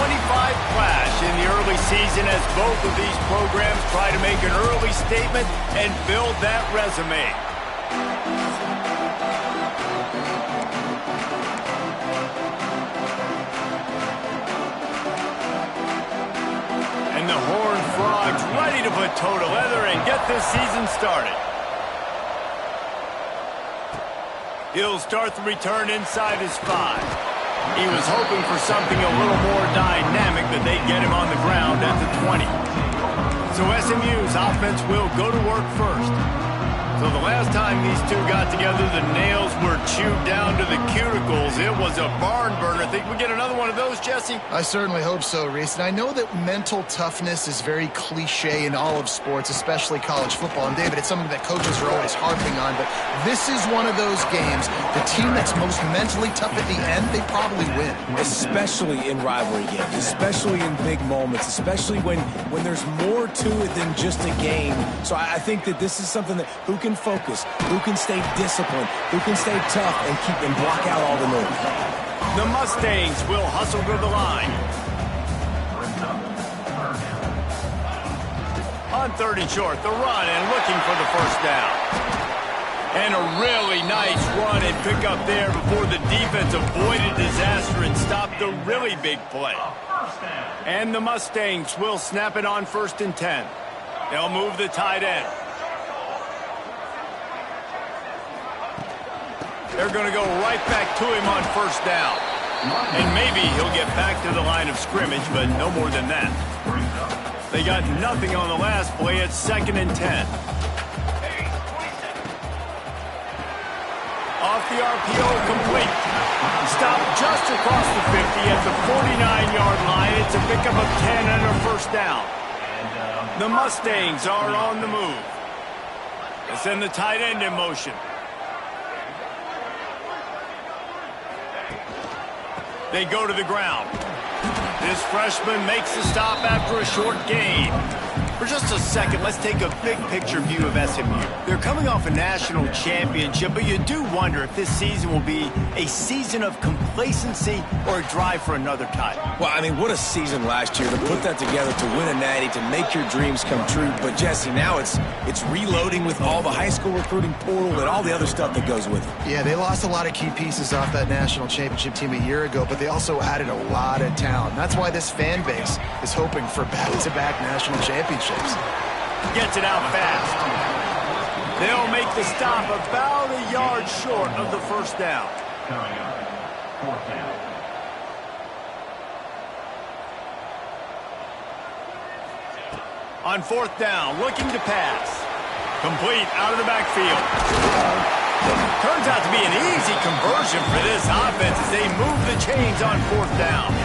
clash in the early season as both of these programs try to make an early statement and build that resume. And the Horned Frogs ready to put toe to leather and get this season started. He'll start the return inside his 5. He was hoping for something a little more dynamic, but they get him on the ground at the 20. So SMU's offense will go to work first. So the last time these two got together, the nails were chewed down to the cuticles. It was a barn burner. Think we get another one of those, Jesse? I certainly hope so, Reese. And I know that mental toughness is very cliche in all of sports, especially college football. And, David, it's something that coaches are always harping on. But this is one of those games. The team that's most mentally tough at the end, they probably win. Especially in rivalry games, especially in big moments, especially when there's more to it than just a game. So I think that this is something that who can focus, who can stay disciplined, who can stay tough and keep and block out all the noise. The Mustangs will hustle to the line. On 3rd and short, the run and looking for the first down. And a really nice run and pick up there before the defense avoided disaster and stopped the really big play. And the Mustangs will snap it on 1st and 10. They'll move the tight end. They're going to go right back to him on 1st down. And maybe he'll get back to the line of scrimmage, but no more than that. They got nothing on the last play at 2nd and 10. Off the RPO, complete. Stopped just across the 50 at the 49-yard line. It's a pickup of 10 and a 1st down. The Mustangs are on the move. They send the tight end in motion. They go to the ground. This freshman makes the stop after a short gain. For just a second, let's take a big-picture view of SMU. They're coming off a national championship, but you do wonder if this season will be a season of complacency or a drive for another title. Well, I mean, what a season last year to put that together, to win a natty, to make your dreams come true. But, Jesse, now it's reloading with all the high school recruiting portal and all the other stuff that goes with it. Yeah, they lost a lot of key pieces off that national championship team a year ago, but they also added a lot of talent. That's why this fan base is hoping for back-to-back national championships. Gets it out fast. They'll make the stop about a yard short of the 1st down. Coming up, 4th down. On 4th down, looking to pass. Complete out of the backfield. Turns out to be an easy conversion for this offense as they move the chains on 4th down.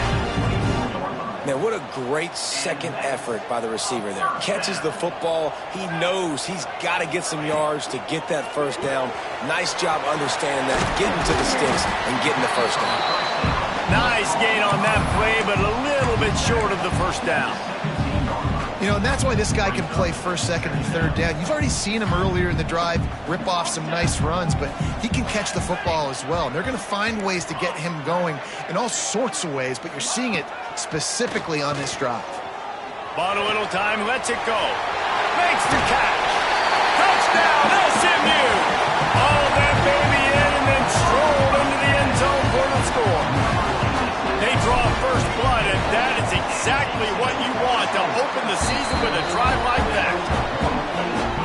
Man, what a great second effort by the receiver there. Catches the football. He knows he's got to get some yards to get that 1st down. Nice job understanding that, getting to the sticks and getting the 1st down. Nice gain on that play, but a little bit short of the 1st down. You know, and that's why this guy can play 1st, 2nd, and 3rd down. You've already seen him earlier in the drive rip off some nice runs, but he can catch the football as well. And they're going to find ways to get him going in all sorts of ways, but you're seeing it specifically on this drive. Bought a little time, lets it go. Makes the catch. Touchdown, SMU. All that baby in and then strolled into the end zone for the score. They draw first blood, and that is exactly what you want to open the season with a drive like that.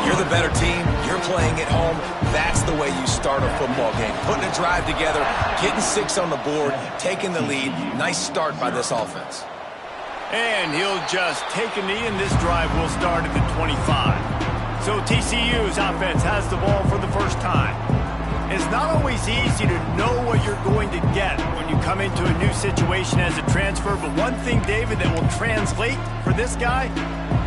You're the better team. You're playing at home. That's the way you start a football game. Putting a drive together, getting 6 on the board, taking the lead. Nice start by this offense. And he'll just take a knee, and this drive will start at the 25. So TCU's offense has the ball for the first time. It's not always easy to know what you're going to get when you come into a new situation as a transfer, but one thing, David, that will translate for this guy,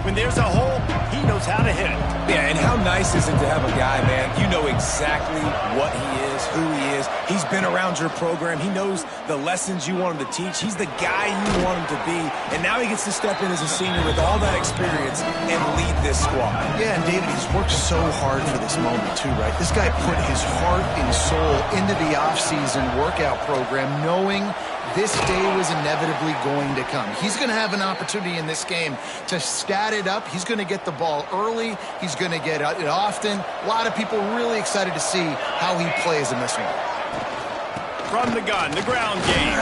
when there's a hole, he knows how to hit it. Yeah, and how nice is it to have a guy, man, you know exactly what he is, who he is. He's been around your program. He knows the lessons you want him to teach. He's the guy you want him to be, and now he gets to step in as a senior with all that experience and lead this squad. Yeah, and David, he's worked so hard for this moment too, right? This guy put his heart and soul into the off-season workout program knowing this day was inevitably going to come. He's going to have an opportunity in this game to stat it up. He's going to get the ball early. He's going to get it often. A lot of people really excited to see how he plays in this one. From the gun, the ground game.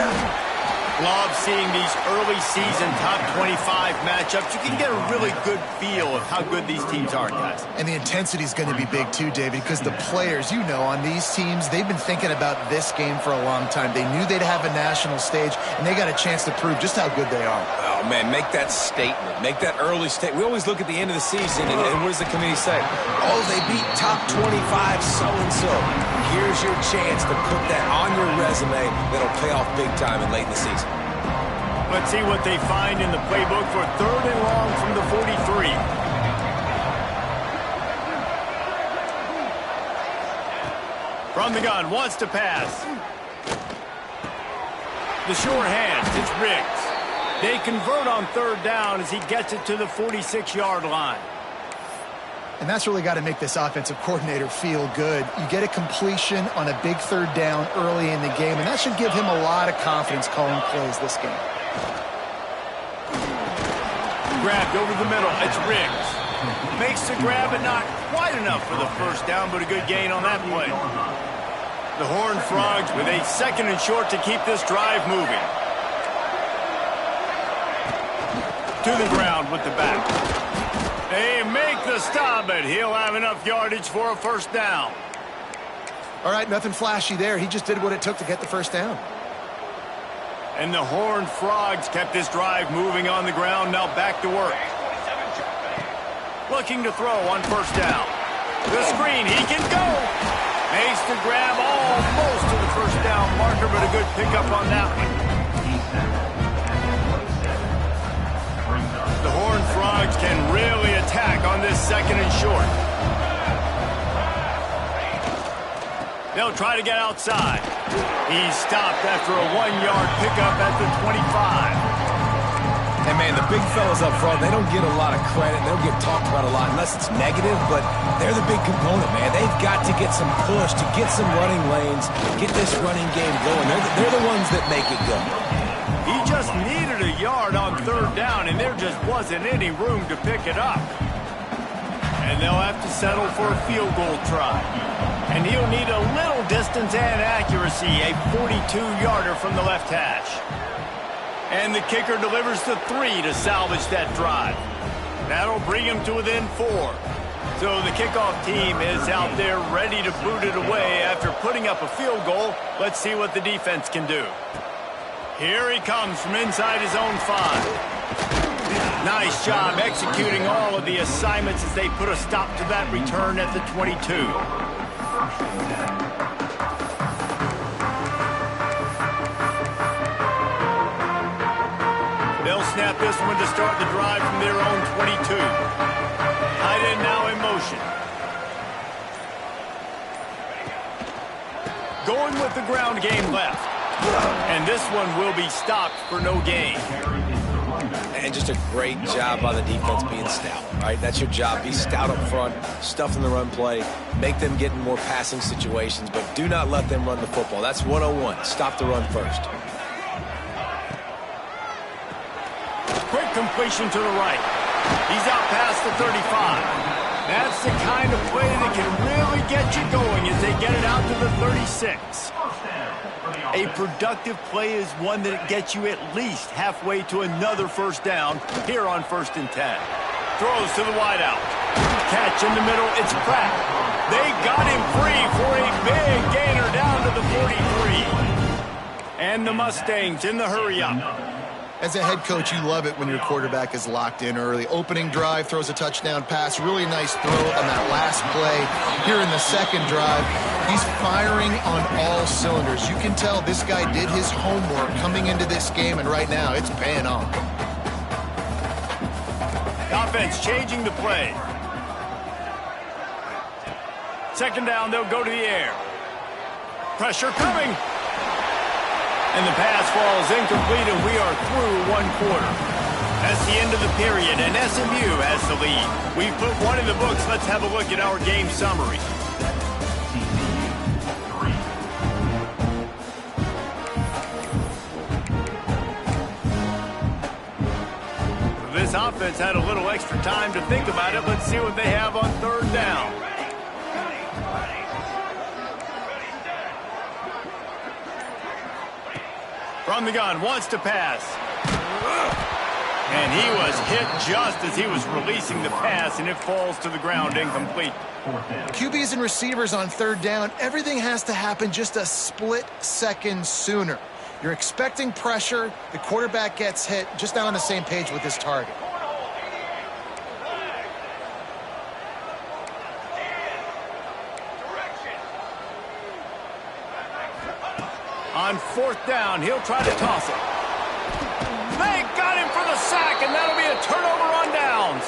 Love seeing these early season top 25 matchups. You can get a really good feel of how good these teams are, guys. And the intensity is going to be big too, David, because the players, you know, on these teams, they've been thinking about this game for a long time. They knew they'd have a national stage, and they got a chance to prove just how good they are. Oh, man, make that statement. Make that early statement. We always look at the end of the season, and what does the committee say? Oh, they beat top 25 so-and-so. Here's your chance to put that on your resume that'll pay off big time and late in the season. Let's see what they find in the playbook for 3rd and long from the 43. From the gun, wants to pass. The short hands, it's Riggs. They convert on 3rd down as he gets it to the 46-yard line. And that's really got to make this offensive coordinator feel good. You get a completion on a big 3rd down early in the game, and that should give him a lot of confidence calling plays this game. Grabbed over the middle, it's Riggs. Makes the grab, but not quite enough for the 1st down, but a good gain on that play. The Horned Frogs with a 2nd and short to keep this drive moving. To the ground with the back. They make the stop, but he'll have enough yardage for a 1st down. All right, nothing flashy there. He just did what it took to get the 1st down. And the Horned Frogs kept this drive moving on the ground. Now back to work. Looking to throw on 1st down. The screen, he can go. Makes the grab almost to the 1st down marker, but a good pickup on that one. The Horned Frogs can really attack on this 2nd and short. They'll try to get outside. He's stopped after a 1-yard pickup at the 25. And, man, the big fellas up front, they don't get a lot of credit. They don't get talked about a lot unless it's negative, but they're the big component, man. They've got to get some push, to get some running lanes, get this running game going. They're the ones that make it go. He just needed a yard on 3rd down, and there just wasn't any room to pick it up. And they'll have to settle for a field goal try. And he'll need a little distance and accuracy, a 42-yarder from the left hash. And the kicker delivers the 3 to salvage that drive. That'll bring him to within 4. So the kickoff team is out there ready to boot it away after putting up a field goal. Let's see what the defense can do. Here he comes from inside his own 5. Nice job executing all of the assignments as they put a stop to that return at the 22. They'll snap this one to start the drive from their own 22. Tight end now in motion. Going with the ground game left. And this one will be stopped for no gain. And just a great job by the defense being stout, right? That's your job. Be stout up front, stuff in the run play, make them get in more passing situations, but do not let them run the football. That's 101. Stop the run first. Quick completion to the right. He's out past the 35. That's the kind of play that can really get you going as they get it out to the 36. A productive play is one that gets you at least halfway to another 1st down here on 1st and 10. Throws to the wideout. Catch in the middle, it's Pratt. They got him free for a big gainer down to the 43. And the Mustangs in the hurry-up. As a head coach, you love it when your quarterback is locked in early. Opening drive, throws a touchdown pass. Really nice throw on that last play. Here in the 2nd drive, he's firing on all cylinders. You can tell this guy did his homework coming into this game, and right now it's paying off. Offense changing the play. 2nd down, they'll go to the air. Pressure coming. And the pass falls incomplete, and we are through 1 quarter. That's the end of the period, and SMU has the lead. We've put one in the books. Let's have a look at our game summary. this offense had a little extra time to think about it. Let's see what they have on third down. From the gun, wants to pass. And he was hit just as he was releasing the pass, and it falls to the ground incomplete. QBs and receivers on third down, everything has to happen just a split second sooner. You're expecting pressure, the quarterback gets hit, just not on the same page with his target. On fourth down, he'll try to toss it. They got him for the sack, and that'll be a turnover on downs.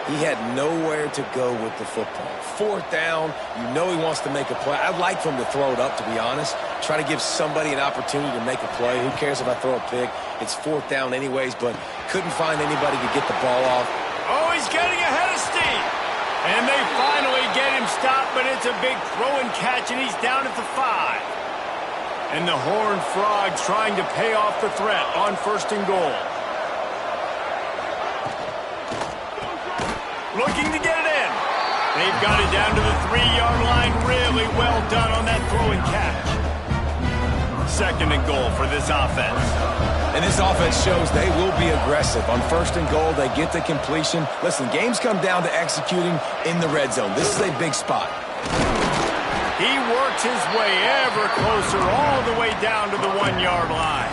He had nowhere to go with the football. Fourth down, you know he wants to make a play. I'd like for him to throw it up, to be honest. Try to give somebody an opportunity to make a play. Who cares if I throw a pick? It's fourth down anyways, but couldn't find anybody to get the ball off. Oh, he's getting ahead of steam. And they finally get him stopped, but it's a big throw and catch, and he's down at the 5. And the Horned Frogs trying to pay off the threat on first and goal. Looking to get it in. They've got it down to the 3-yard line. Really well done on that throw and catch. Second and goal for this offense. And this offense shows they will be aggressive. On first and goal, they get the completion. Listen, games come down to executing in the red zone. This is a big spot. He works his way ever closer all the way down to the 1-yard line.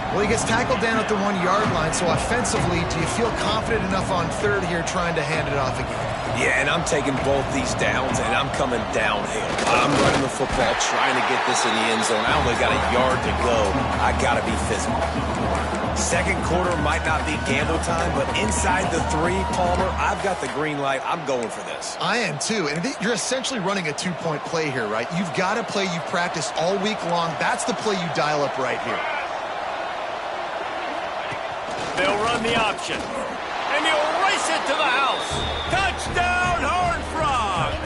Well, he gets tackled down at the 1-yard line, so offensively, do you feel confident enough on third here trying to hand it off again? Yeah, and I'm taking both these downs, and I'm coming downhill. I'm running the football, trying to get this in the end zone. I only got a yard to go. I got to be physical. Second quarter might not be gamble time, but inside the 3, Palmer, I've got the green light. I'm going for this. I am too, and you're essentially running a 2-point play here, right? You've got a play you've practiced all week long. That's the play you dial up right here. They'll run the option, and he'll race it to the house. Touchdown, Horned Frogs!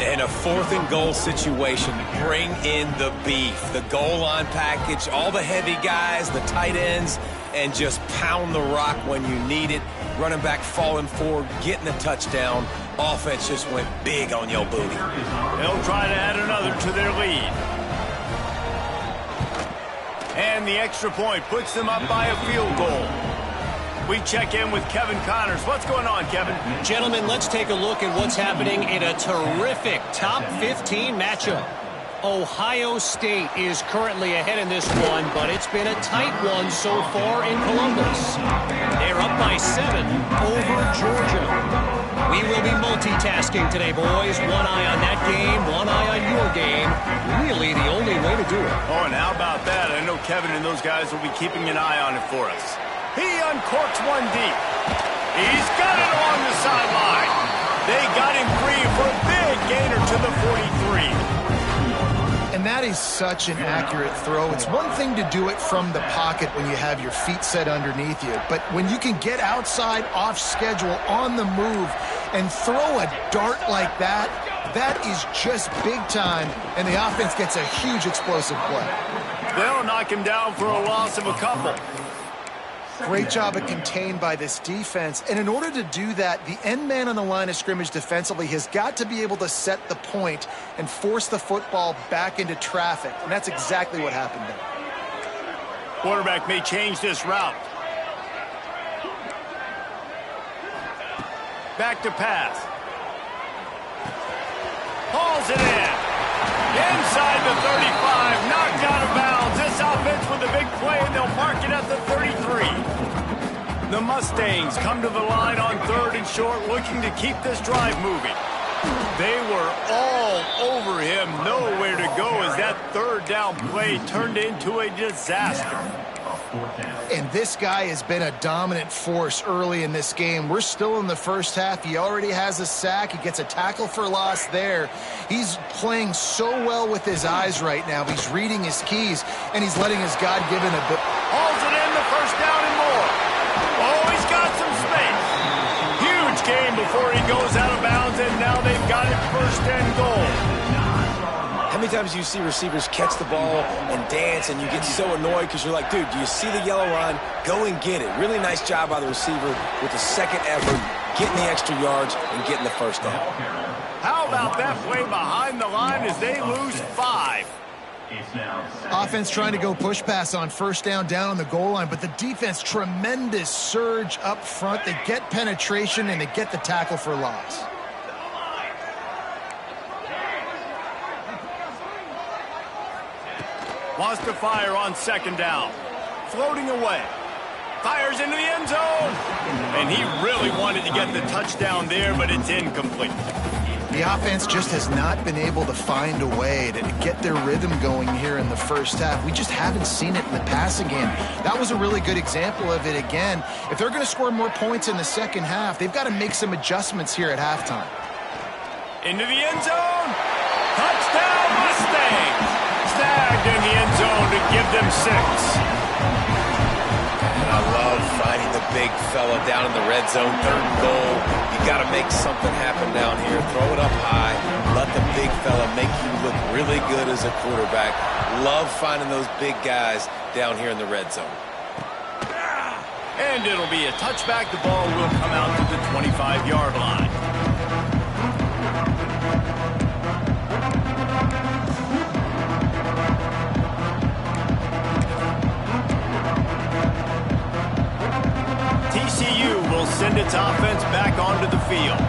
In a fourth and goal situation, bring in the beef. The goal line package, all the heavy guys, the tight ends, and just pound the rock when you need it. Running back falling forward, getting a touchdown. Offense just went big on your booty. They'll try to add another to their lead. And the extra point puts them up by a field goal. We check in with Kevin Connors. What's going on, Kevin? Gentlemen, let's take a look at what's happening in a terrific top 15 matchup. Ohio State is currently ahead in this one, but it's been a tight one so far in Columbus. They're up by 7 over Georgia. We will be multitasking today, boys. One eye on that game, one eye on your game. Really the only way to do it. Oh, and how about that? I know Kevin and those guys will be keeping an eye on it for us. He uncorks one deep. He's got it along the sideline. They got him free for a big gainer to the 43. And that is such an accurate throw. It's one thing to do it from the pocket when you have your feet set underneath you, but when you can get outside, off schedule, on the move, and throw a dart like that, that is just big time, and the offense gets a huge explosive play. They'll knock him down for a loss of a couple. Great job of contained by this defense. And in order to do that, the end man on the line of scrimmage defensively has got to be able to set the point and force the football back into traffic. And that's exactly what happened there. Quarterback may change this route. Back to pass. Hauls it in. Inside the 35, knocked out of bounds. This offense with a big play, and they'll mark it at the 33. The Mustangs come to the line on third and short, looking to keep this drive moving. They were all over him, nowhere to go as that third down play turned into a disaster. And this guy has been a dominant force early in this game. We're still in the first half. He already has a sack. He gets a tackle for loss there. He's playing so well with his eyes right now. He's reading his keys, and he's letting his God-given ability. Hauls it in, the first down and more. Oh, he's got some space. Huge gain before he goes out of bounds, and now they've got it first and goal. How many many times do you see receivers catch the ball and dance, and you get so annoyed because you're like, dude, do you see the yellow line? Go and get it. Really nice job by the receiver with the second effort, getting the extra yards and getting the first down. How about that play behind the line as they lose 5? Offense trying to go push pass on first down on the goal line, but the defense, tremendous surge up front. They get penetration, and they get the tackle for loss. Wants to fire on second down. Floating away. Fires into the end zone. And he really wanted to get the touchdown there, but it's incomplete. The offense just has not been able to find a way to get their rhythm going here in the first half. We just haven't seen it in the passing game. That was a really good example of it again. If they're going to score more points in the second half, they've got to make some adjustments here at halftime. Into the end zone. Touchdown Mustangs. Snagged in the end zone to give them 6. I love finding the big fella down in the red zone, 3rd and goal. You got to make something happen down here. Throw it up high. Let the big fella make you look really good as a quarterback. Love finding those big guys down here in the red zone. And it'll be a touchback. The ball will come out to the 25-yard line. TCU will send its offense back onto the field.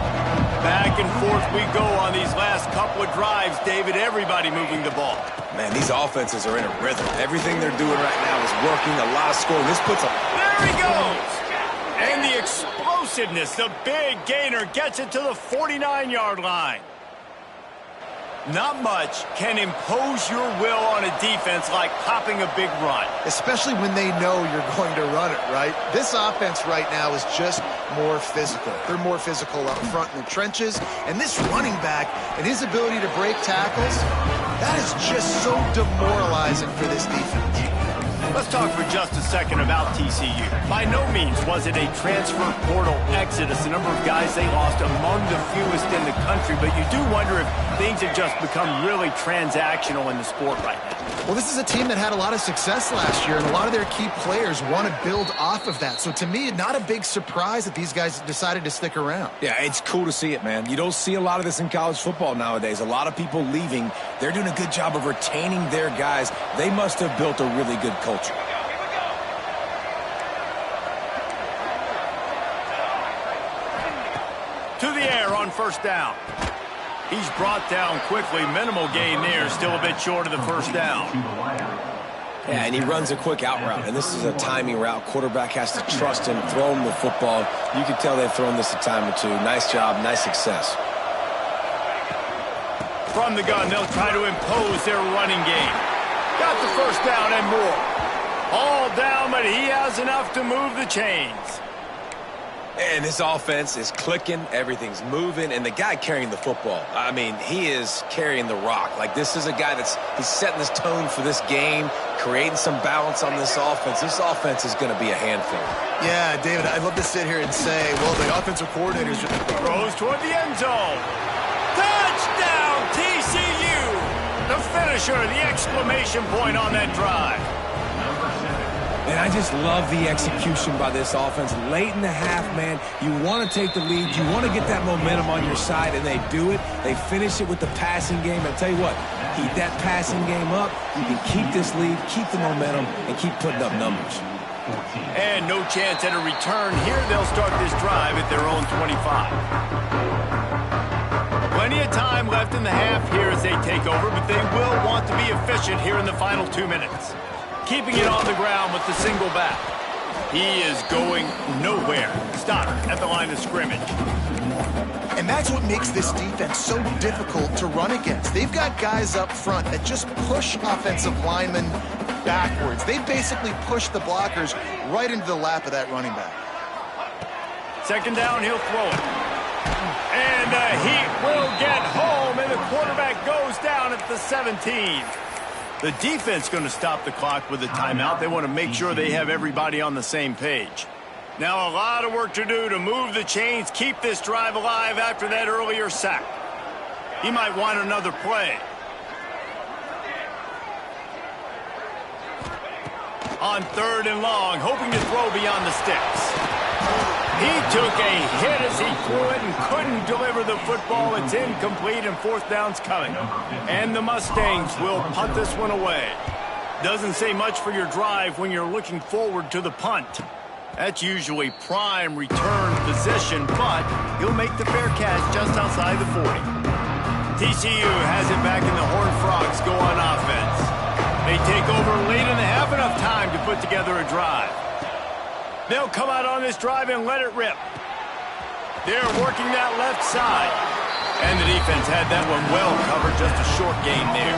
Back and forth we go on these last couple of drives, David. Everybody moving the ball. Man, these offenses are in a rhythm. Everything they're doing right now is working. A lot of scoring. This puts a... There he goes! And the explosiveness, the big gainer gets it to the 49-yard line. Not much can impose your will on a defense like popping a big run. Especially when they know you're going to run it, right? This offense right now is just more physical. They're more physical up front in the trenches. And this running back and his ability to break tackles, that is just so demoralizing for this defense. Let's talk for just a second about TCU. By no means was it a transfer portal exodus. The number of guys they lost among the fewest in the country, but you do wonder if things have just become really transactional in the sport right now. Well, this is a team that had a lot of success last year, and a lot of their key players want to build off of that. So to me, not a big surprise that these guys decided to stick around. Yeah, it's cool to see it, man. You don't see a lot of this in college football nowadays. A lot of people leaving. They're doing a good job of retaining their guys. They must have built a really good culture. To the air on first down. He's brought down quickly. Minimal gain there. Still a bit short of the first down. Yeah, and he runs a quick out route, and this is a timing route. Quarterback has to trust him, throw him the football. You can tell they've thrown this a time or two. Nice job, nice success. From the gun, they'll try to impose their running game. Got the first down and more. All down, but he has enough to move the chains. And this offense is clicking, everything's moving, and the guy carrying the football, I mean, he is carrying the rock. Like, this is a guy he's setting this tone for this game, creating some balance on this offense. This offense is going to be a handful. Yeah, David, I'd love to sit here and say, well, the offensive coordinator's just... Throws toward the end zone. Touchdown, TCU! The finisher, the exclamation point on that drive. And I just love the execution by this offense. Late in the half, man, you want to take the lead. You want to get that momentum on your side, and they do it. They finish it with the passing game. And I'll tell you what, keep that passing game up. You can keep this lead, keep the momentum, and keep putting up numbers. And no chance at a return here. They'll start this drive at their own 25. Plenty of time left in the half here as they take over, but they will want to be efficient here in the final 2 minutes. Keeping it on the ground with the single back. He is going nowhere. Stop at the line of scrimmage. And that's what makes this defense so difficult to run against. They've got guys up front that just push offensive linemen backwards. They basically push the blockers right into the lap of that running back. Second down, he'll throw it. And he will get home, and the quarterback goes down at the 17. The defense going to stop the clock with a timeout. They want to make sure they have everybody on the same page. Now a lot of work to do to move the chains, keep this drive alive after that earlier sack. He might want another play. On 3rd and long, hoping to throw beyond the sticks. He took a hit as he threw it and couldn't deliver the football. It's incomplete and 4th down's coming. And the Mustangs will punt this one away. Doesn't say much for your drive when you're looking forward to the punt. That's usually prime return position, but he'll make the fair catch just outside the 40. TCU has it back and the Horned Frogs go on offense. They take over late in the half, enough time to put together a drive. They'll come out on this drive and let it rip. They're working that left side. And the defense had that one well covered, just a short gain there.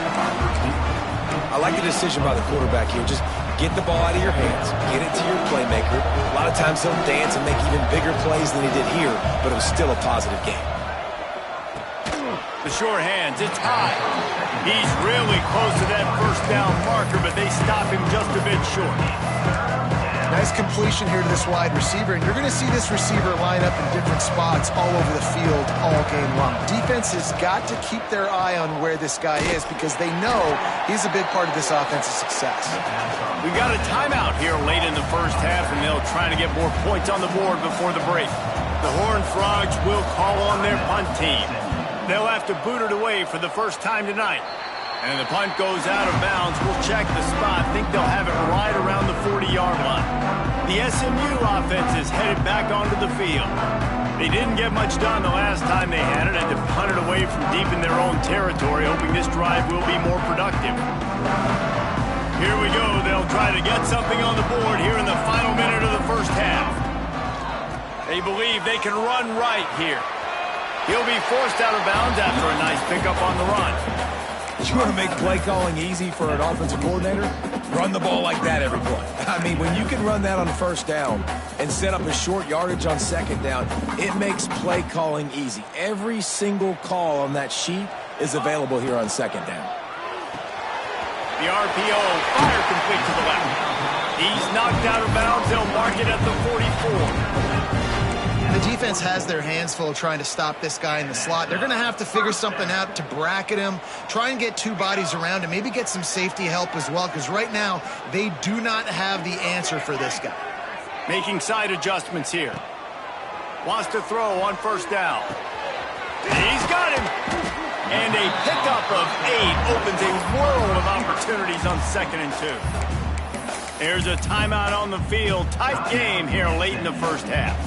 I like the decision by the quarterback here. Just get the ball out of your hands, get it to your playmaker. A lot of times he'll dance and make even bigger plays than he did here, but it was still a positive game. The short hands, it's high. He's really close to that 1st down marker, but they stop him just a bit short. Nice completion here to this wide receiver, and you're going to see this receiver line up in different spots all over the field all game long. Defense has got to keep their eye on where this guy is because they know he's a big part of this offense's success. We got a timeout here late in the 1st half, and they'll try to get more points on the board before the break. The Horned Frogs will call on their punt team. They'll have to boot it away for the first time tonight. And the punt goes out of bounds. We'll check the spot. Think they'll have it right around the 40-yard line. The SMU offense is headed back onto the field. They didn't get much done the last time they had it, and to punt it away from deep in their own territory, hoping this drive will be more productive. Here we go. They'll try to get something on the board here in the final minute of the 1st half. They believe they can run right here. He'll be forced out of bounds after a nice pickup on the run. You want to make play calling easy for an offensive coordinator? Run the ball like that every play. I mean, when you can run that on 1st down and set up a short yardage on 2nd down, it makes play calling easy. Every single call on that sheet is available here on 2nd down. The RPO, fire complete to the left. He's knocked out of bounds. They'll mark it at the 44. The defense has their hands full trying to stop this guy in the slot. They're going to have to figure something out to bracket him, try and get 2 bodies around him, maybe get some safety help as well, because right now they do not have the answer for this guy. Making side adjustments here. Wants to throw on 1st down. He's got him. And a pickup of 8 opens a world of opportunities on 2nd and 2. There's a timeout on the field. Tight game here late in the 1st half.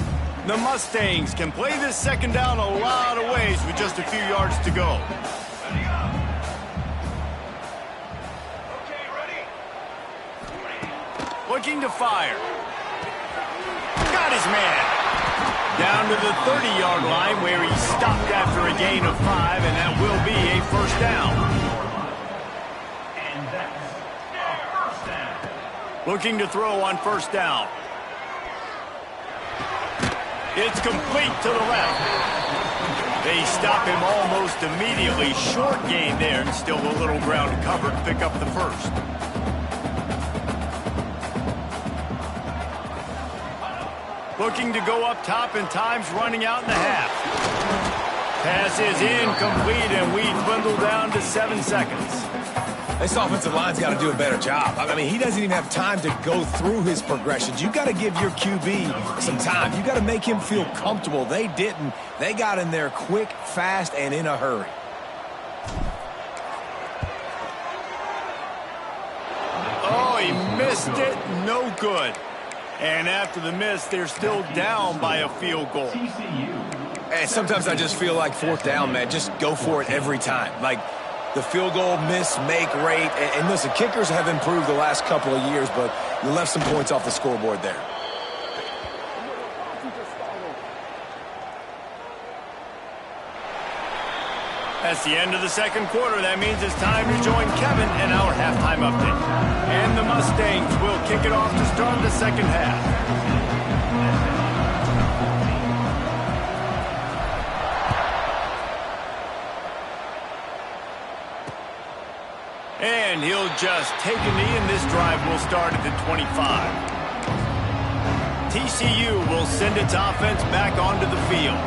The Mustangs can play this 2nd down a lot of ways with just a few yards to go. Looking to fire. Got his man. Down to the 30-yard line where he stopped after a gain of 5, and that will be a 1st down. And that's 1st down. Looking to throw on 1st down. It's complete to the left. They stop him almost immediately. Short gain there, and still a little ground to cover to pick up the 1st. Looking to go up top, and time's running out in the half. Pass is incomplete, and we dwindle down to 7 seconds. This offensive line's got to do a better job. I mean, he doesn't even have time to go through his progressions. You got to give your QB some time. You got to make him feel comfortable. They didn't. They got in there quick, fast, and in a hurry. Oh, he missed it. No good. And after the miss, they're still down by a field goal. And sometimes I just feel like 4th down, man. Just go for it every time. Like, the field goal miss, make rate. And listen, kickers have improved the last couple of years, but you left some points off the scoreboard there. That's the end of the 2nd quarter. That means it's time to join Kevin in our halftime update. And the Mustangs will kick it off to start the 2nd half. And he'll just take a knee, and this drive will start at the 25. TCU will send its offense back onto the field.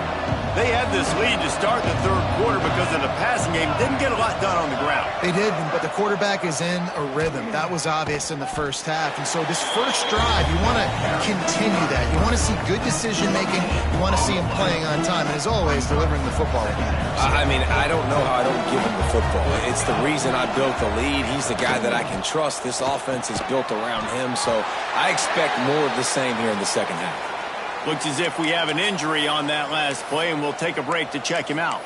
They had this lead to start the third quarter because of the passing game. Didn't get a lot done on the ground. They did, but the quarterback is in a rhythm. That was obvious in the first half. And so this first drive, you want to continue that. You want to see good decision-making. You want to see him playing on time. And as always, delivering the football. I mean, I don't know how I don't give him the football. It's the reason I built the lead. He's the guy that I can trust. This offense is built around him. So I expect more of the same here in the second half. Looks as if we have an injury on that last play, and we'll take a break to check him out.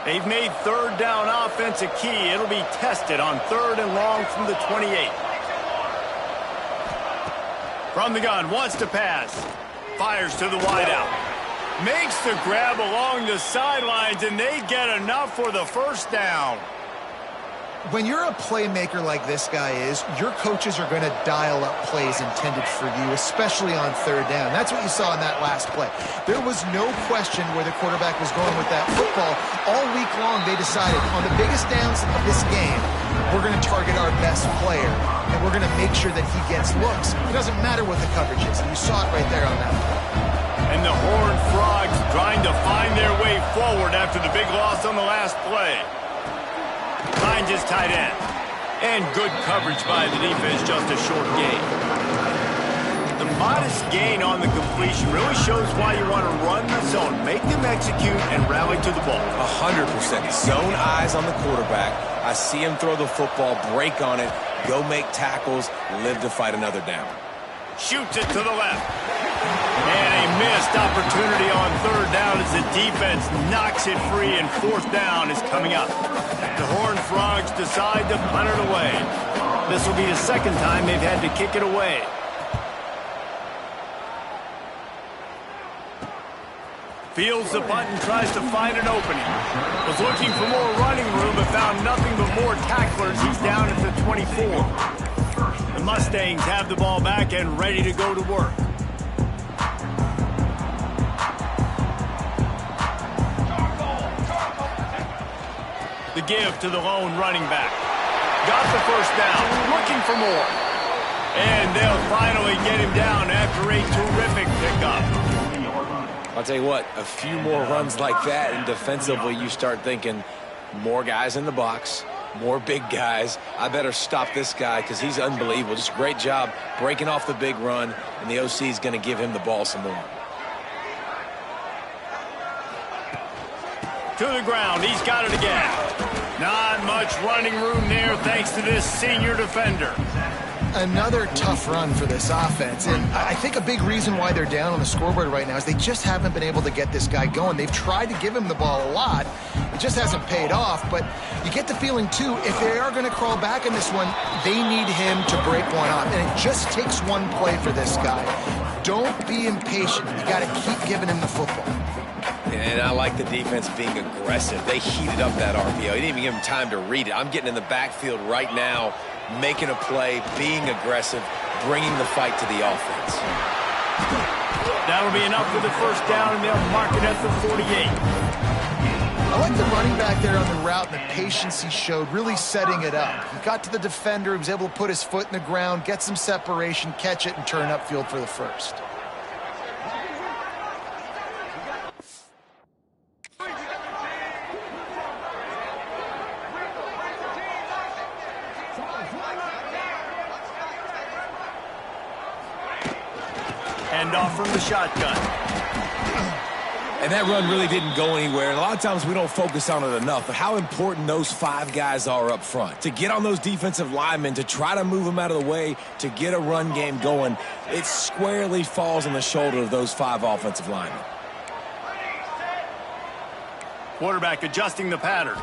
They've made third down offense a key. It'll be tested on 3rd and long from the 28. From the gun, wants to pass. Fires to the wideout. Makes the grab along the sidelines, and they get enough for the first down. When you're a playmaker like this guy is, your coaches are going to dial up plays intended for you, especially on 3rd down. That's what you saw in that last play. There was no question where the quarterback was going with that football. All week long, they decided on the biggest downs of this game, we're going to target our best player, and we're going to make sure that he gets looks. It doesn't matter what the coverage is, and you saw it right there on that play. And the Horned Frogs trying to find their way forward after the big loss on the last play. Finds his tight end. And good coverage by the defense, just a short gain. The modest gain on the completion really shows why you want to run the zone. Make them execute and rally to the ball. 100%. Zone eyes on the quarterback. I see him throw the football, break on it, go make tackles, live to fight another down. Shoots it to the left. And a missed opportunity on 3rd down as the defense knocks it free, and 4th down is coming up. The Horned Frogs decide to punt it away. This will be the second time they've had to kick it away. Fields the punt and tries to find an opening. Was looking for more running room but found nothing but more tacklers. He's down at the 24. The Mustangs have the ball back and ready to go to work. The give to the lone running back. Got the first down, looking for more. And they'll finally get him down after a terrific pickup. I'll tell you what, a few more runs like that, and defensively you start thinking more guys in the box, more big guys. I better stop this guy because he's unbelievable. Just a great job breaking off the big run, and the OC is going to give him the ball some more. To the ground, he's got it again. Not much running room there thanks to this senior defender. Another tough run for this offense, and I think a big reason why they're down on the scoreboard right now is they just haven't been able to get this guy going. They've tried to give him the ball a lot. It just hasn't paid off, but you get the feeling, too, if they are going to crawl back in this one, they need him to break one off, and it just takes one play for this guy. Don't be impatient. You got to keep giving him the football. And I like the defense being aggressive. They heated up that RPO. He didn't even give him time to read it. I'm getting in the backfield right now, making a play, being aggressive, bringing the fight to the offense. That'll be enough for the first down, and they'll mark it at the 48. I like the running back there on the route and the patience he showed, really setting it up. He got to the defender, he was able to put his foot in the ground, get some separation, catch it, and turn upfield for the first. Off from the shotgun. And that run really didn't go anywhere. And a lot of times we don't focus on it enough, but how important those 5 guys are up front. To get on those defensive linemen, to try to move them out of the way, to get a run game going, it squarely falls on the shoulder of those 5 offensive linemen. Quarterback adjusting the pattern.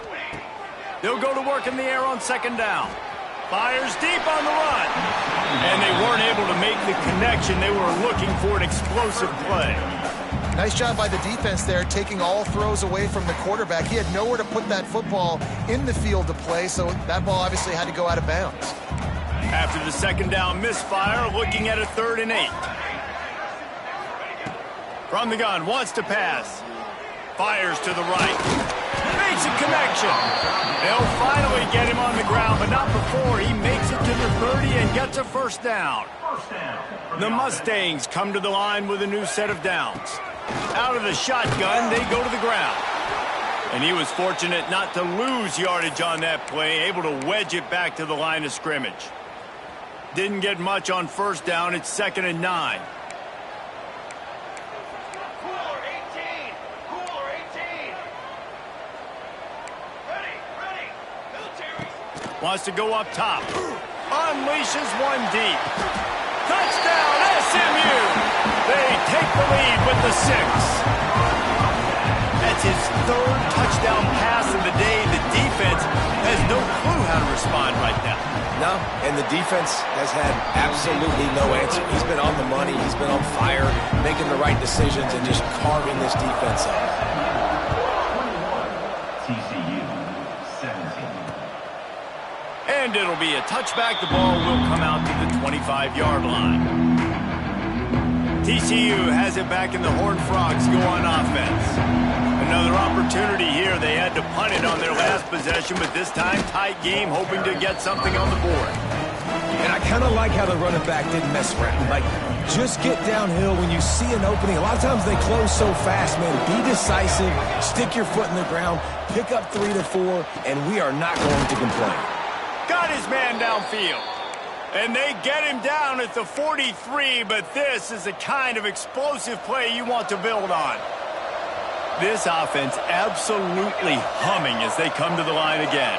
They'll go to work in the air on 2nd down. Fires deep on the run. And they weren't able to make the connection. They were looking for an explosive play. Nice job by the defense there, taking all throws away from the quarterback. He had nowhere to put that football in the field to play, so that ball obviously had to go out of bounds. After the 2nd down misfire, looking at a 3rd and 8. From the gun, wants to pass. Fires to the right. makes a connection. They'll finally get him on the ground, but not before he makes it to the 30 and gets a first down. The Mustangs come to the line with a new set of downs. Out of the shotgun, they go to the ground. And he was fortunate not to lose yardage on that play, able to wedge it back to the line of scrimmage. Didn't get much on first down. It's 2nd and 9. Cooler 18. Cooler 18. Ready. Military. Wants to go up top. Unleashes one deep. Touchdown, SMU! They take the lead with the 6. That's his 3rd touchdown pass of the day. The defense has no clue how to respond right now. No, and the defense has had absolutely no answer. He's been on the money. He's been on fire, making the right decisions and just carving this defense up. TCU 17. And it'll be a touchback. The ball will come out to the 25-yard line. TCU has it back in the Horned Frogs go on offense. Another opportunity here. They had to punt it on their last possession, but this time tight game, hoping to get something on the board. And I kind of like how the running back didn't mess around. Like, just get downhill when you see an opening. A lot of times they close so fast, man. Be decisive, stick your foot in the ground, pick up 3 to 4, and we are not going to complain. Got his man downfield. And they get him down at the 43, but this is the kind of explosive play you want to build on. This offense absolutely humming as they come to the line again.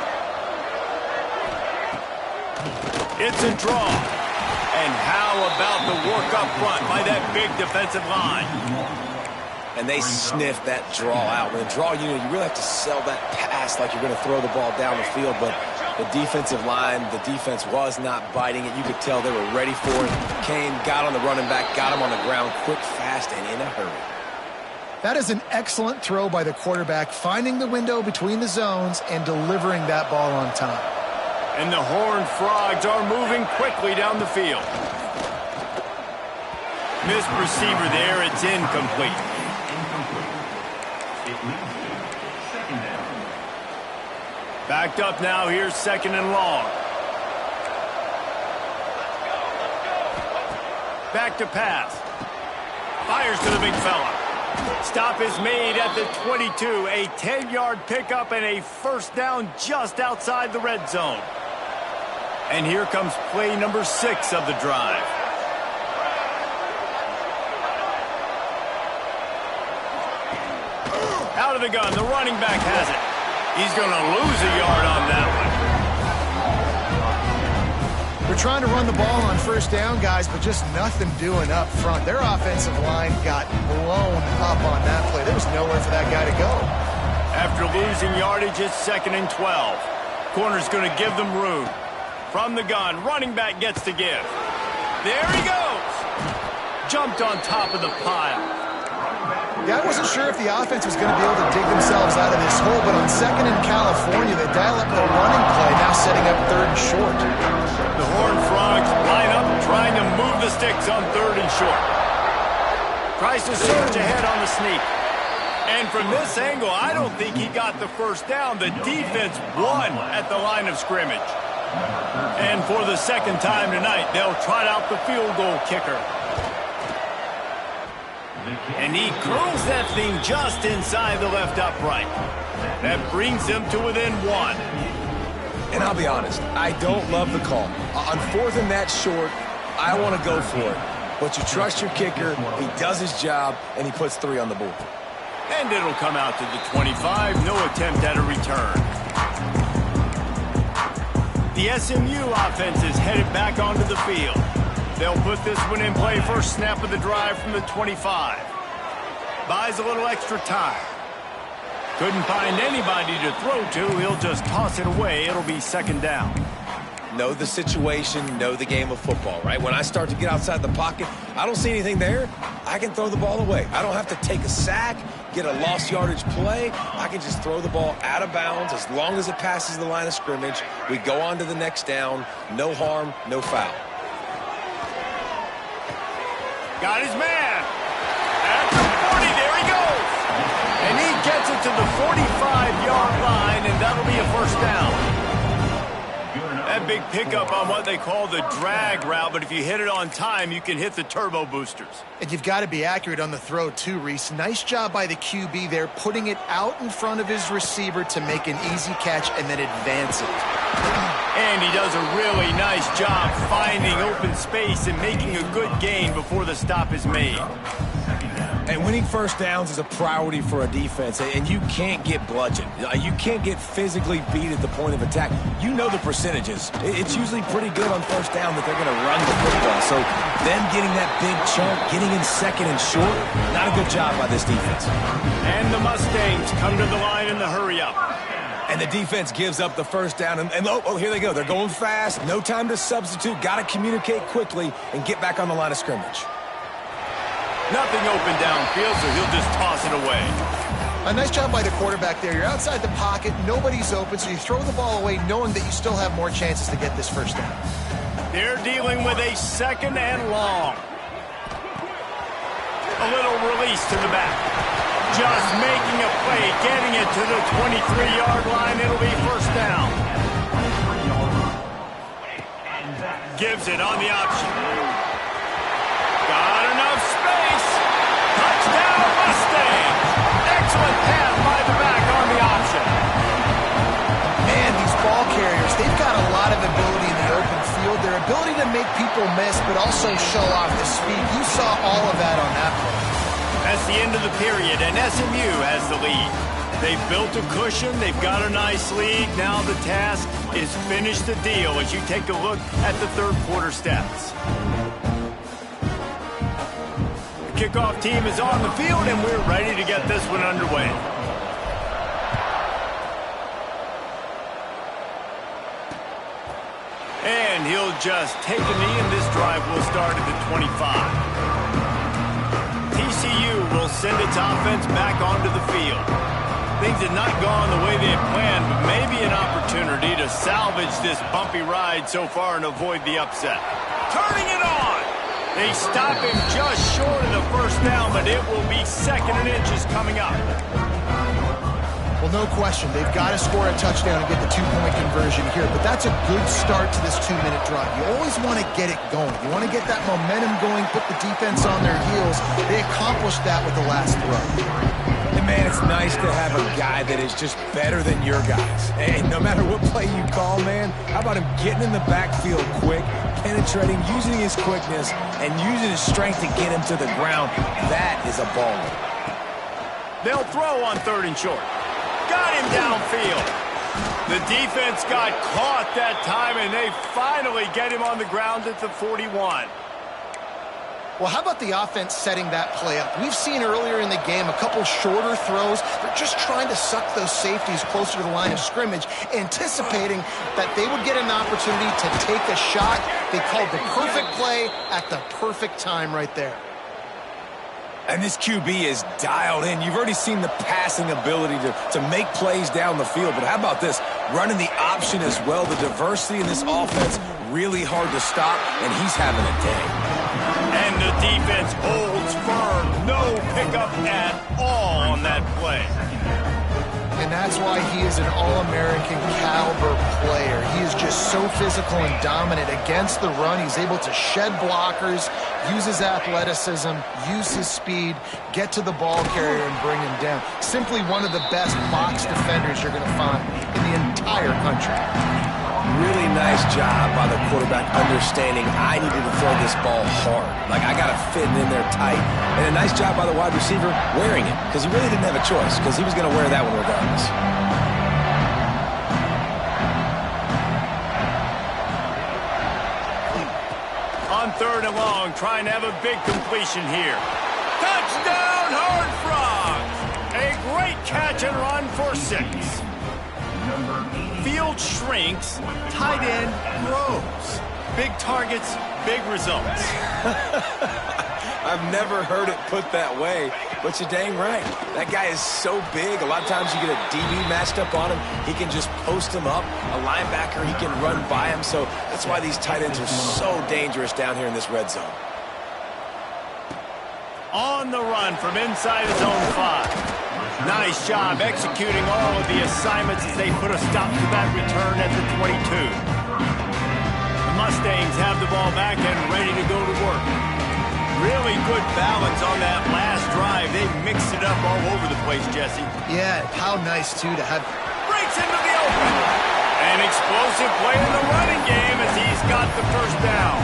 It's a draw. And how about the work up front by that big defensive line? And they sniff that draw out. When a draw unit, you really have to sell that pass like you're going to throw the ball down the field, but the defensive line, the defense was not biting it. You could tell they were ready for it. Came, got on the running back, got him on the ground quick, fast, and in a hurry. That is an excellent throw by the quarterback, finding the window between the zones and delivering that ball on time. And the Horned Frogs are moving quickly down the field. Missed receiver there. It's incomplete. It leads to 2nd down. Backed up now. Here's 2nd and long. Back to pass. Fires to the big fella. Stop is made at the 22. A 10-yard pickup and a first down just outside the red zone. And here comes play number 6 of the drive. Out of the gun, the running back has it. He's going to lose a yard on that one. They're trying to run the ball on first down, guys, but just nothing doing up front. Their offensive line got blown up on that play. There was nowhere for that guy to go. After losing yardage, it's 2nd and 12. Corner's going to give them room. From the gun, running back gets to give. There he goes. Jumped on top of the pile. Yeah, I wasn't sure if the offense was going to be able to dig themselves out of this hole, but on 2nd in California, they dial up the running play, now setting up 3rd and short. The Horned Frogs line up, trying to move the sticks on 3rd and short. Tries to surge ahead on the sneak. And from this angle, I don't think he got the first down. The defense won at the line of scrimmage. And for the 2nd time tonight, they'll trot out the field goal kicker. And he curls that thing just inside the left upright. That brings them to within 1. And I'll be honest, I don't love the call. On 4th and that short, I want to go for it. But you trust your kicker, he does his job, and he puts 3 on the board. And it'll come out to the 25. No attempt at a return. The SMU offense is headed back onto the field. They'll put this one in play first snap of the drive from the 25. Buys a little extra time. Couldn't find anybody to throw to. He'll just toss it away. It'll be 2nd down. Know the situation, know the game of football, right? When I start to get outside the pocket, I don't see anything there, I can throw the ball away. I don't have to take a sack, get a lost yardage play. I can just throw the ball out of bounds as long as it passes the line of scrimmage. We go on to the next down. No harm, no foul. Got his man. At the 40, there he goes. And he gets it to the 45-yard line. big pickup on what they call the drag route, but if you hit it on time, you can hit the turbo boosters. And you've got to be accurate on the throw too, Reese. Nice job by the QB there, putting it out in front of his receiver to make an easy catch and then advance it. And he does a really nice job finding open space and making a good gain before the stop is made. And winning first downs is a priority for a defense, and you can't get bludgeoned. You can't get physically beat at the point of attack. You know the percentages. It's usually pretty good on first down that they're going to run the football. So them getting that big chunk, getting in second and short, not a good job by this defense. And the Mustangs come to the line in the hurry-up. And the defense gives up the first down. And here they go. They're going fast. No time to substitute. Got to communicate quickly and get back on the line of scrimmage. Nothing open downfield, so he'll just toss it away. A nice job by the quarterback there. You're outside the pocket. Nobody's open, so you throw the ball away knowing that you still have more chances to get this first down. They're dealing with a second and long. A little release to the back. Just making a play, getting it to the 23-yard line. It'll be first down. Gives it on the option. Got enough space. Touchdown, Mustangs. Excellent pass by the back on the option. Man, these ball carriers, they've got a lot of ability in the open field. Their ability to make people miss, but also show off the speed. You saw all of that on that play. That's the end of the period, and SMU has the lead. They've built a cushion. They've got a nice lead. Now the task is finish the deal as you take a look at the third quarter stats. The kickoff team is on the field, and we're ready to get this one underway. And he'll just take a knee, and this drive will start at the 25. TCU will send its offense back onto the field. Things had not gone the way they had planned, but maybe an opportunity to salvage this bumpy ride so far and avoid the upset. Turning it on! They stop him just short of the first down, but it will be second and inches coming up. Well, no question. They've got to score a touchdown and get the two-point conversion here, but that's a good start to this 2-minute drive. You always want to get it going. You want to get that momentum going, put the defense on their heels. They accomplished that with the last throw. And man, it's nice to have a guy that is just better than your guys. And no matter what play you call, man, how about him getting in the backfield quick, penetrating, using his quickness, and using his strength to get him to the ground? That is a baller. They'll throw on third and short. Got him downfield. The defense got caught that time, and they finally get him on the ground at the 41. Well, how about the offense setting that play up? We've seen earlier in the game a couple shorter throws. They're just trying to suck those safeties closer to the line of scrimmage, anticipating that they would get an opportunity to take a shot. They called the perfect play at the perfect time right there. And this QB is dialed in. You've already seen the passing ability to make plays down the field. But how about this? Running the option as well. The diversity in this offense, really hard to stop, and he's having a day. And the defense holds firm. No pickup at all on that play. And that's why he is an All-American caliber player. He is just so physical and dominant against the run. He's able to shed blockers, use his athleticism, use his speed, get to the ball carrier and bring him down. Simply one of the best box defenders you're going to find in the entire country. Really nice job by the quarterback understanding I needed to throw this ball hard. Like, I got to fit it in there tight. And a nice job by the wide receiver wearing it, because he really didn't have a choice, because he was going to wear that one regardless. On third and long, trying to have a big completion here. Touchdown, Horned Frogs! A great catch and run for 6. Field shrinks, tight end grows. Big targets, big results. I've never heard it put that way, but you're dang right. That guy is so big. A lot of times you get a DB matched up on him. He can just post him up. A linebacker, he can run by him. So that's why these tight ends are so dangerous down here in this red zone. On the run from inside his own 5. Nice job executing all of the assignments as they put a stop to that return at the 22. Mustangs have the ball back and ready to go to work. Really good balance on that last drive. They mixed it up all over the place, Jesse. Yeah, how nice, too, to have... Breaks into the open. An explosive play in the running game as he's got the first down.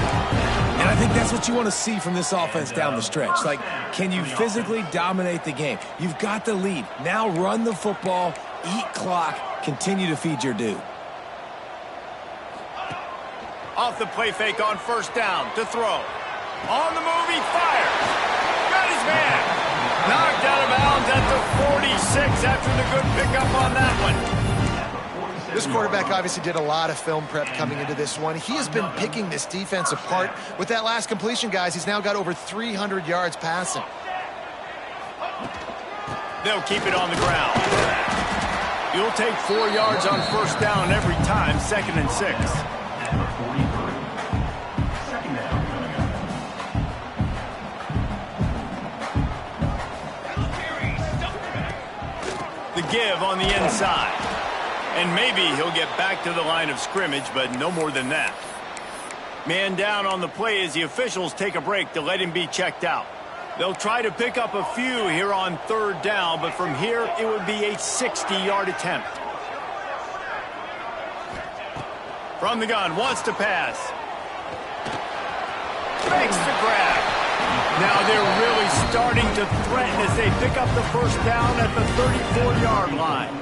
And I think that's what you want to see from this offense down the stretch. Like, can you physically dominate the game? You've got the lead. Now run the football, eat clock, continue to feed your dude. Off the play fake on first down to throw. On the move, he fires. Got his man. Knocked out of bounds at the 46 after the good pickup on that one. This quarterback obviously did a lot of film prep coming into this one. He has been picking this defense apart. With that last completion, guys, he's now got over 300 yards passing. They'll keep it on the ground. You'll take 4 yards on first down every time, 2nd and 6. Number 43. Second down coming up. The give on the inside. And maybe he'll get back to the line of scrimmage, but no more than that. Man down on the play as the officials take a break to let him be checked out. They'll try to pick up a few here on third down, but from here it would be a 60-yard attempt. From the gun, wants to pass. Makes the grab. Now they're really starting to threaten as they pick up the first down at the 34-yard line.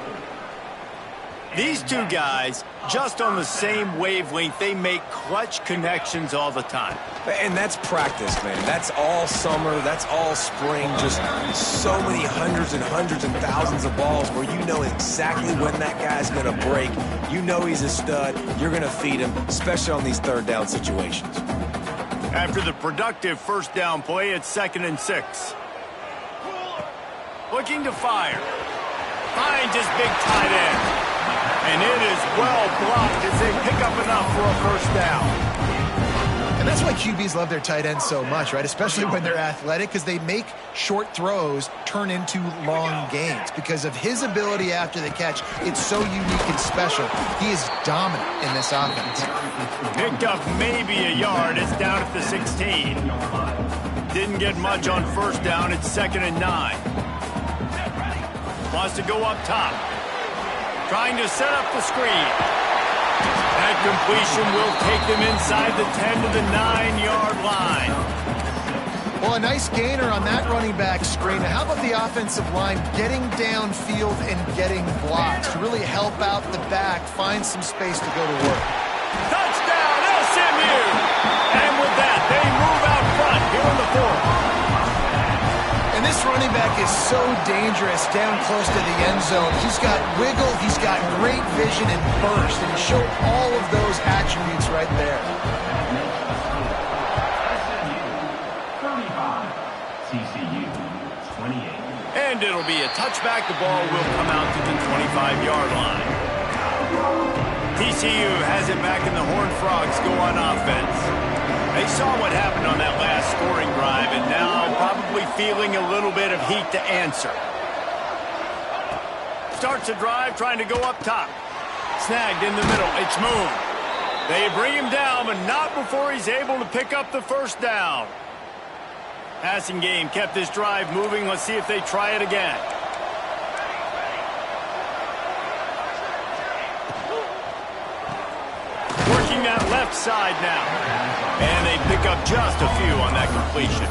These two guys, just on the same wavelength, they make clutch connections all the time. And that's practice, man. That's all summer. That's all spring. Just so many hundreds and thousands of balls where you know exactly when that guy's going to break. You know he's a stud. You're going to feed him, especially on these third down situations. After the productive first down play, it's 2nd and 6. Looking to fire. Finds his big tight end. And it is well blocked as they pick up enough for a first down. And that's why QBs love their tight ends so much, right? Especially when they're athletic, because they make short throws turn into long gains. Because of his ability after the catch, it's so unique and special. He is dominant in this offense. Picked up maybe a yard. It's down at the 16. Didn't get much on first down. It's 2nd and 9. Wants to go up top. Trying to set up the screen. That completion will take them inside the 10 to the 9-yard line. Well, a nice gainer on that running back screen. How about the offensive line getting downfield and getting blocks to really help out the back, find some space to go to work? Touchdown, SMU! And with that, they move out front here in the 4th. And this running back is so dangerous down close to the end zone. He's got wiggle, he's got great vision and burst, and he showed all of those attributes right there. TCU 28. And it'll be a touchback. The ball will come out to the 25-yard line. TCU has it back, and the Horned Frogs go on offense. They saw what happened on that last scoring drive, and now probably feeling a little bit of heat to answer. Starts a drive, trying to go up top. Snagged in the middle. It's Moon. They bring him down, but not before he's able to pick up the first down. Passing game kept this drive moving. Let's see if they try it again. Working that left side now. And they pick up just a few on that completion.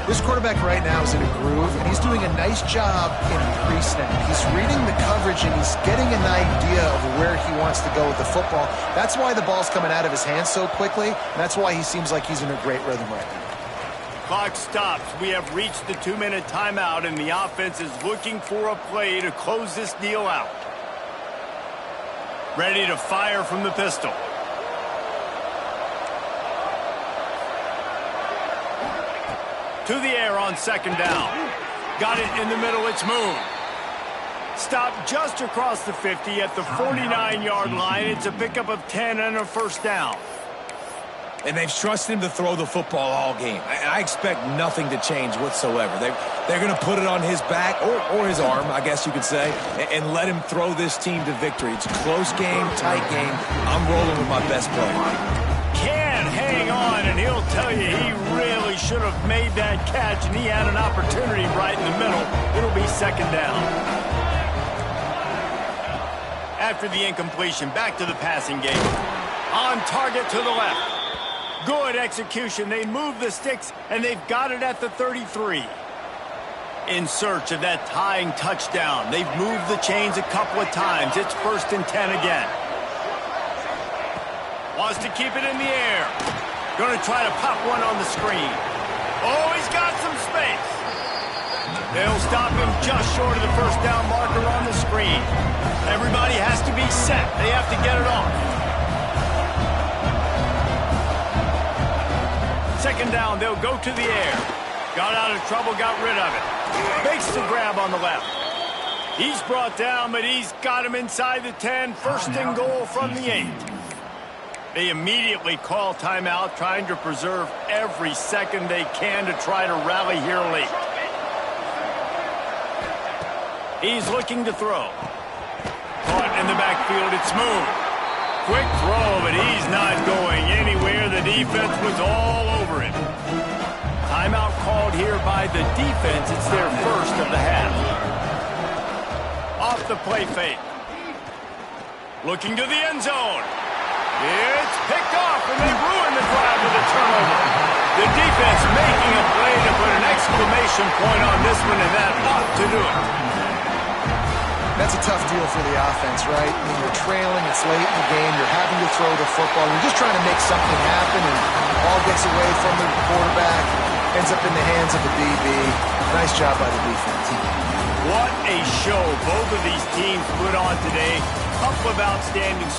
This quarterback right now is in a groove, and he's doing a nice job in pre-snap. He's reading the coverage, and he's getting an idea of where he wants to go with the football. That's why the ball's coming out of his hands so quickly, and that's why he seems like he's in a great rhythm right now. Clock stops. We have reached the 2-minute timeout, and the offense is looking for a play to close this deal out. Ready to fire from the pistol. To the air on 2nd down. Got it in the middle. It's Moon. Stopped just across the 50 at the 49-yard line. It's a pickup of 10 and a first down. And they've trusted him to throw the football all game. I expect nothing to change whatsoever. They're going to put it on his back, or his arm, I guess you could say, and let him throw this team to victory. It's a close game, tight game. I'm rolling with my best player. Can hang on, and he'll tell you he really should have made that catch, and he had an opportunity right in the middle. It'll be second down. After the incompletion, back to the passing game. On target to the left. Good execution. They move the sticks, and they've got it at the 33. In search of that tying touchdown. They've moved the chains a couple of times. It's 1st and 10 again. Wants to keep it in the air. Going to try to pop one on the screen. Oh, he's got some space. They'll stop him just short of the first down marker on the screen. Everybody has to be set. They have to get it off. Second down, they'll go to the air. Got out of trouble, got rid of it. Makes the grab on the left. He's brought down, but he's got him inside the 10. 1st and goal from the 8. They immediately call timeout, trying to preserve every second they can to try to rally here late. He's looking to throw. Caught in the backfield, it's smooth. Quick throw, but he's not going anywhere. The defense was all over him. Timeout called here by the defense. It's their first of the half. Off the play fake. Looking to the end zone. It's picked off, and they ruin the drive with a turnover. The defense making a play to put an exclamation point on this one, and that ought to do it. That's a tough deal for the offense, right? I mean, you're trailing, it's late in the game, you're having to throw the football, you're just trying to make something happen, and the ball gets away from the quarterback, ends up in the hands of the DB. Nice job by the defense. What a show both of these teams put on today. Couple of outstanding